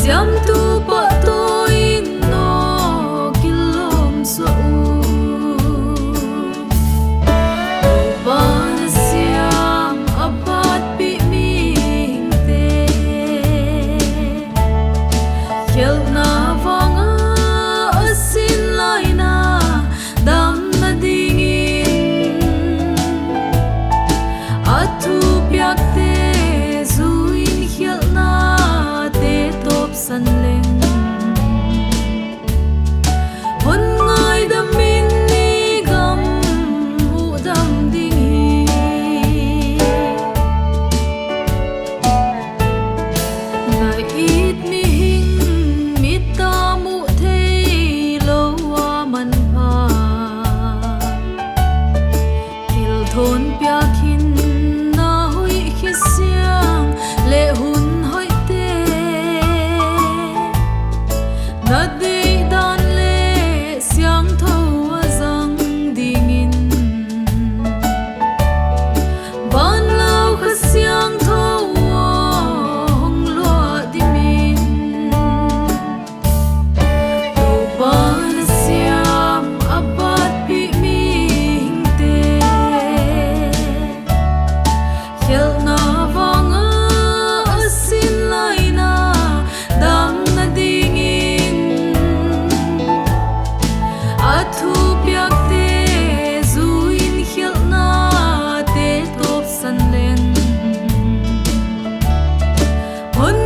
siam tu pa tôi no kilom so ban siam apat pi ming te khel na vanga asin lai na dam na dingin atu pyak te zuin khel na te top san leng hon ngai dam min ni gam u dam dingi ngai it mi hing mi ta mu thei lo wa man pha til thon pya khin na hoi khi siang le hun hoi te na de dan le siang tho azang dingin ban lau kha siang tho hong lo dimin tu ban siam apat pi ming te khel na vanga asin lai na dam na dingin athu pyak te zuin khel na te top san len hon